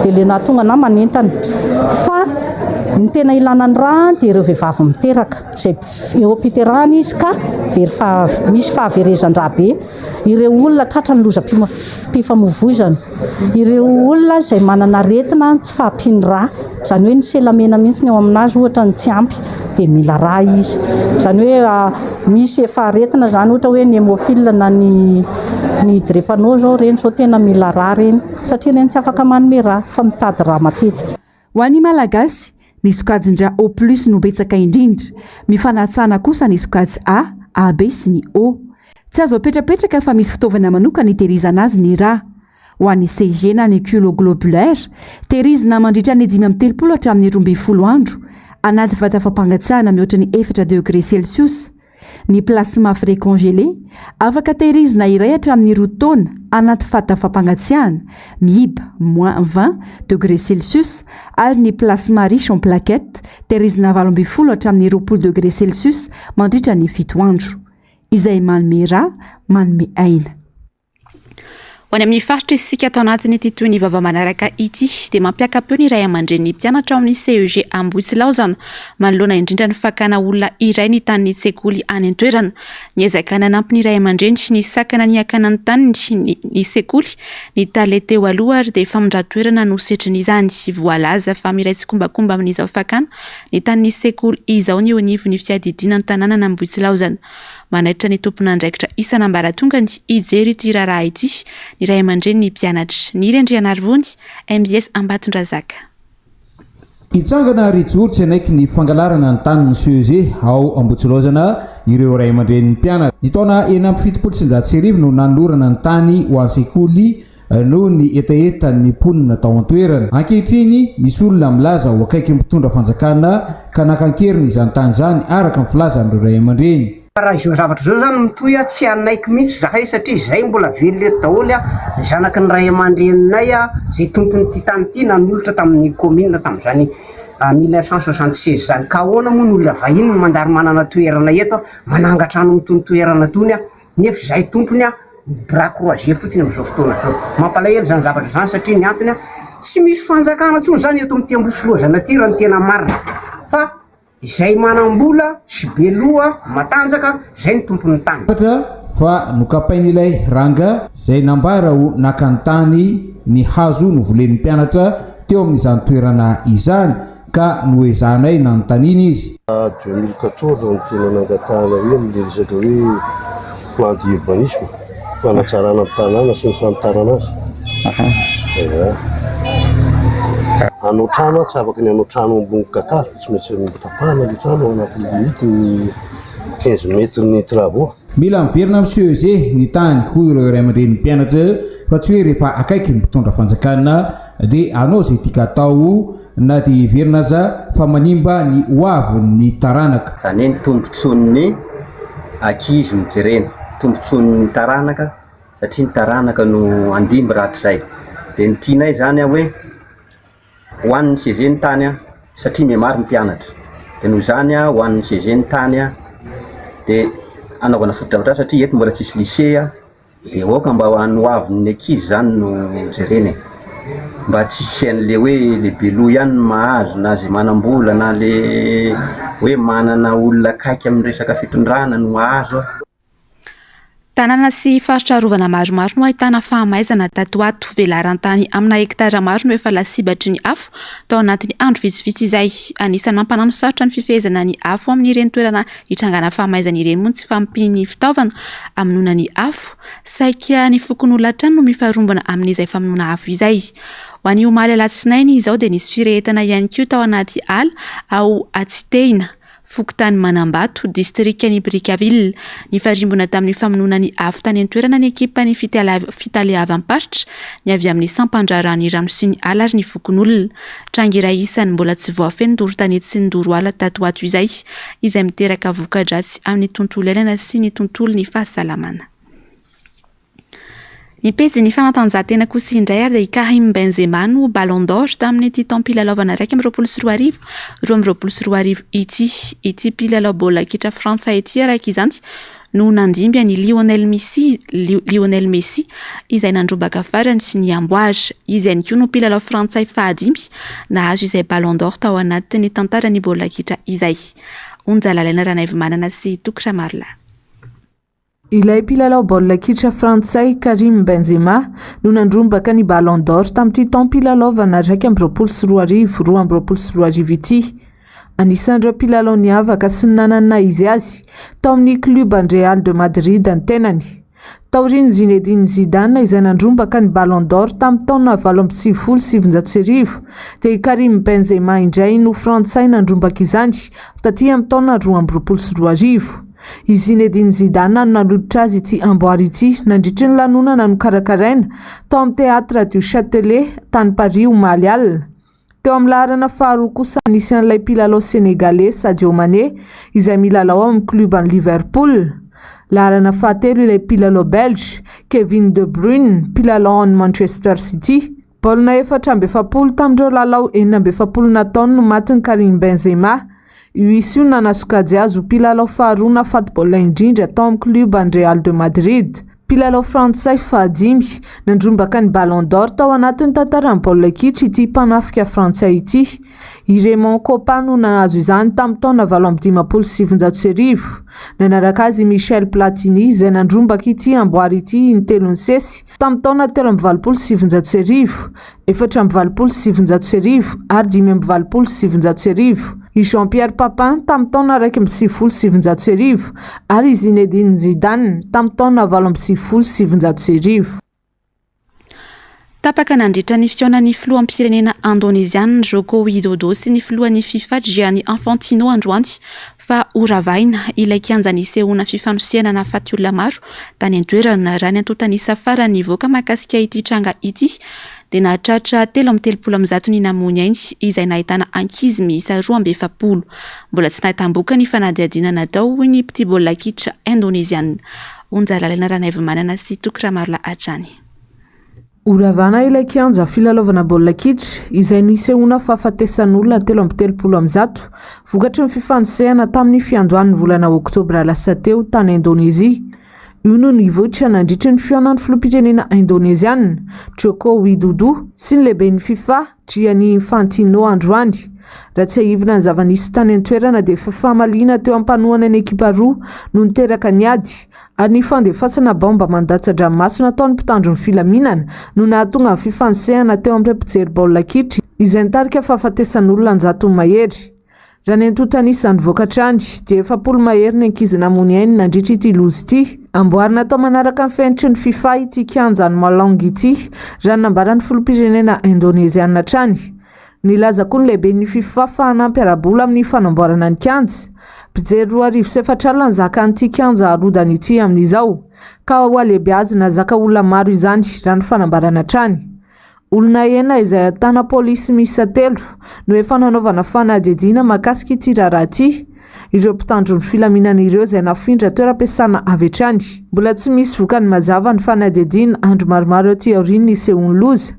J: dia le nahatonga na manentana fa ny tena ilana ny raha dia ireo vehivavy miteraka izay eo am-piterahana izy ka misy fahaverezan-draha be. Ireo olona tratra ny loza-pifamoivoizana, ireo olona izay manana aretina tsy fahampiany raha, izany hoe ny selamena mihitsy ny ao aminazy ohatra ny tsy ampy dia mila raha izy. Izany hoe misy efa aretina izany ohatra hoe ny hémophile na ny drépano zao reny zao tena mila raha reny satria reny tsy afaka manome raha fa mitady raha matetika.
P: Ho an'ny malagasy ny sokajin-draha O+ no betsaka indrindra, mifanatsana kosa ny sokajy A, AB sy ny O. tsy azo apetrapetraka fa misy fitaovana manokana hitehirizana azy ny rà ho an'ny CG na ny culoglobulaire tehirizina mandritra ny 5 hatramin'ny 12 andro anaty vata fampangatsiahana mihoatra ny 4 degré celsius. Ny plasma frais congelé afaka tehirizina iray hatramin'ny 2 taona anaty vata fampangatsiahana miiba -20 degré celsius ary ny plasma riche en plaquette tehirizina 12 hatramin'ny 20 degré celsius mandritra ny 7 andro. Izay manome rà manome aina.
B: Ho any amin'ny faritra isika atao anatin'ity toy ny vaovao manaraka ity dia mampiaka-peo ny ray aman-dren'ny mpianatra ao amin'ny CEG Ambohitsilaozana manoloana indrindra ny fakana olona iray ny tanin'ny tsekoly any an-toerana. Ny ezakana nampy ny ray aman-dreny sy ny sakana ny akana ny taniny ny sekoly ny talet teo aloha ary dia famondran-toerana no setrin'izany. Voalaza fa miray tsikombakomba amin'izao fakana ny tanin'ny sekoly izao ny onivo ny fiadidiana ny tanàna na Ambohitsilaozana. Manaitra ny tompon'andraikitra isan'ambaratongany hijery ity raharaha ity ny ray aman-dreny ny mpianatra. Ny Rendrianarivony MBS Ambatondrazaka.
S: Hitsangana rijoro tsy anaiky ny fangalarana ny tanin'ny CEG ao Ambohitsilaozana ireo ray aman-dreny ny mpianatra. Ny taona 7 no nanolorana ny tany ho an'ny sekoly noho ny etaeta ny mponina tao an-toerana. Ankehitriny misy olona milaza ho akaiky mpitondra fanjakana ka nakankeriny izany tany izany araka ny filazan'ireo ray aman-dreny.
H: Raha izao zavatra zao zany mitoy tsy anaiky mihitsy zahay satria zay mbola velona eto daholo zanaky ny ray aman-dreninay zay tompony ty tany ty nanolotra tamin'ny commune tamin'izany 1976 zany ka ahoana moa ny olona vahiny mandary manana toerana eto manangatrano mitony toerana tony nefa zay tompony bras croisé fotsiny amin'izao fotoana zao. Mampalahelo zany zavatra zany satria ny antony tsy misy fanjakana tsony zany eto amin'ny Ambohitsilaozana ty raha ny tena marina fa izay manambola sy beloa matanjaka zay ny tompon'ny tany.
S: Fa nokapain'ilay ranga zay nambara ho nakantany ny hazo no volen'ny mpianatra teo amin'izany toerana izany ka noezanay nanontaniana izy.
T: 2014 ny tena nangatahana hoe milerizaka hoe plan d'urbanisme fanatsarana amin'ny tanàna sy ny famotarana azy. Anao trano tsy afaka ny anao trano ambony kakazo tsy maintsy mitapahana le trano anaty limite ny 15 mètres ny travaux.
S: Mila miverina amin'ny CEG ny tany hoy ireo ray aman-dreny mpianatra fa tsy hoe rehefa akaiky ny mpitondra fanjakana dia anao zay tika atao na dia verina aza fa manimba ny hoavin'ny taranaka.
U: Zany ny tombontsoan'ny ankizy mijerena tombontsoan'ny taranaka satria ny taranaka no andimby rahatrizay dia ny tianay zany hoe ho an'ny CEG ny tany satria mihamaro ny mpianatra dia noho zany ho an'ny CEG ny tany dia anaovana foto-davatra satria eto mbola tsisy lycée dia oka mba ho an'ny hoavin'ny ankizy zany no jerena mba tsy an'le hoe le belo ihany mahazo na zay manambola na le hoe manana olona kaiky amin'ny resaka fitondrana no mahazo.
B: Tanàna sy faritra arovana maromaro no ahitana fahamaizana tatoato velarantany amina hektara maro no efa lasibatry ny afo tao anatin'ny andro vitsivitsy izay. Anisan'ny mampanano sarotra ny fifehezana ny afo amin'ireny toerana hitrangana fahamaizana ireny moa tsy fampiny fitaovana aminona ny afo saika ny fokon'olona trano no mifarombana amin'izay famonoana afo izay. Ho an'ny omaly alatsinainy izao dia nisy firehetana ihany koa tao anaty ala ao Atsitehina Fokotany Manambato distriktan'ny Brickaville ny farimbona tamin'ny famonoana ny afo tany an-toerana ny ekipa ny fitaleavam-paritra ny avy amin'ny sampandrarany rano sy ny ala ary ny fokon'olona. Trangiray isany mbola tsy voafeny ndoro tanety sy ny ndoro ala tatoato izay miteraka voka-dratsy amin'ny tontolo iainana sy ny tontolo ny fahasalamana. Ny pejy ny fanatanjahantena kosa indray ary dia Karim Benzema no Ballon d'Or tamin'ny ity taom-pilalaovana 2024 ity mpilalao baolina kitra frantsay ity araka izany no nandimby ny Lionel Messi izay nandrobaka farany sy ny amboary. Izy ihany koa no mpilalao frantsay fahadimy nahazo izay Ballon d'Or tao anatin'ny tantaran'ny baolina kitra izay. Onjalalaina Ranaivomanana sy Tokra Marla.
G: Ilay mpilalao baolina kitra frantsay Karim Benzema no nandrombaka ny Ballon d'Or tamin'ity taom-pilalaovana 2024 ity. Anisan'ireo mpilalao niavaka sy nanana izy azy tao amin'ny kluban Real de Madrid ny tenany. Taoriany Zinedine Zidane izay nandrombaka ny Ballon d'Or tamin'ny taona 2017 dia Karim Benzema indray no frantsay nandrombaka izany taty amin'ny taona 2022. I Zinedine Zidane no naloditra azy ity amboary ity nandritry ny lanonana no karakaraina tao amin'ny théâtre du Châtelet tany Paris omaly alina. Teo amin'ny laharana faharoa kosa nisy an'ilay mpilalao sénégalais Sadio Mané izay milalao amin'ny klubany Liverpool. Laharana fahatelo ilay mpilalao belge Kevin De Bruyne mpilalao any Manchester City. Baolina 4-7 tamindreo lalao 4-7 taona no matiny Karim Benzema. Io isy io nanasokajy azy ho mpilalao faharoa nafaty baolina indrindra tao amin'ny klubany Real de Madrid. Mpilalao frantsay fahadimy nandrombaka ny Ballon d'Or tao anatin'ny tantaran'ny baolina kitra ity mpanafika frantsay ity. I Raymond Kopa no nahazo izany tamin'ny taona 1970. Nanaraka azy Michel Platini izay nandrombaka ity amboary ity in-telony sesy tamin'ny taona 1970, 419 ary 519. I Jean-Pierre Papin tamin'ny taona 1970 ary Zinedine Zidane tamin'ny taona 1970.
B: Tapaka nandritra ny fisionan'ny filoham-pirenena Indonésiana Joko Widodo sy ny filohan'ny FIFA Gianni Infantino androany fa oravahina ilay kianja nisehoana fifanosiana nahafaty olona maro tany an-toerana raha ny antontanisa farany nivoaka mahakasika ity tranga ity dia nahatratra 330 ny namony ainy izay nahitana ankizy miisa 270. Mbola tsy nahitam-boka ny fanadihadiana natao ny petit baolina kitra Indonésiana. Onjara lalana Ranaivo Manana sy Tokramarla Ajany.
G: Oravana ilay kianja filalaovana baolina kitra izay nisehoana fahafatesan'olona 330. Vokatry ny fifanosehana tamin'ny fiandohan'ny volana Oktobra lasa teo tany Indonésia. Io no nivoatra nandritry ny fihaonan'ny filoham-pirenena Indonésiana Joko Widodo sy ny lehiben'ny FIFA Gianni Infantino androany. Raha tsy ahivina ny zava-nisy tany an-toerana dia fahamalina teo am-panohana ny ekipa roa no niteraka ny ady ary ny fandefasana bomba mandatsa-dranomasina ataon'ny mpitandron'ny filaminana no nahatonga ny fifanosehana teo amin'ireo mpijery baolina kitra izay nitarika fahafatesan'olona 100 mahery. Raha ny antontanisa ny vokatrany dia 7 mahery ny ankizy namony ainy nandritra ity lozy ity. Amboarina tao manaraka ny fenitry ny FIFA ity kianja ny Malang ity raha nambaran'ny filoham-pirenena Indonésiana trany. Nilaza koa ny lehiben'ny FIFA fa hanampy arabola amin'ny fanamboarana ny kianja. Mpijery 2,4 nizaka an'ity kianja harodana ity amin'izao ka ho alehibe azy nazaka olona maro izany raha ny fanambarana trany. Olona ena izay ahitana polisy miisa 3 no efa nanaovana fanadihadiana mahakasika ity raharaha ity. Ireo mpitandron'ny filaminana ireo izay nafindra toeram-piasana avy hatrany. Mbola tsy misy vokany mazava ny fanadihadiana andro maromaro ety aoriana nisehoany loza.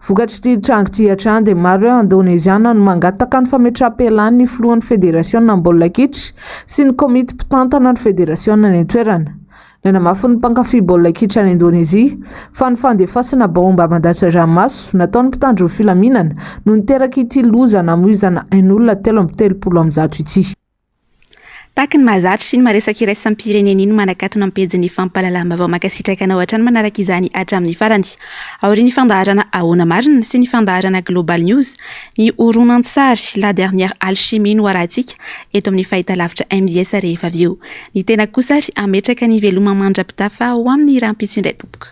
G: Vokatry ity tranga ity hatrany dia maro eo Indonésiana no mangataka ny fametraha-pialany ny filohan'ny federasiona ny baolina kitra sy ny komity mpitantana ny federasiona ny an-toerana. Nanamafy ny mpankafy baolina kitra ny Indonésia fa ny fandefasana bomba mandatsa-dranomaso nataon'ny mpitandron'ny filaminana no niteraka ity loza namoizana ain'olona 330 ity.
B: Tahaka ny mahazatra sy ny maresaka iraisam-pirenena iny manakatona amin'ny pejin'ny fampalalam-bavao vao makasitraka anao hatrany manaraka izany hatramin'ny farany. Aorian'ny fandaharana Ahoana Marina sy ny fandaharana Global News, ny horonan-tsary La Dernière Alchimie no arahantsika eto amin'ny fahitalavitra MBS rehefa avy eo. Ny tena kosa ametraka ny veloma mandra-pitafa ho amin'ny rahampitso indray tompoko.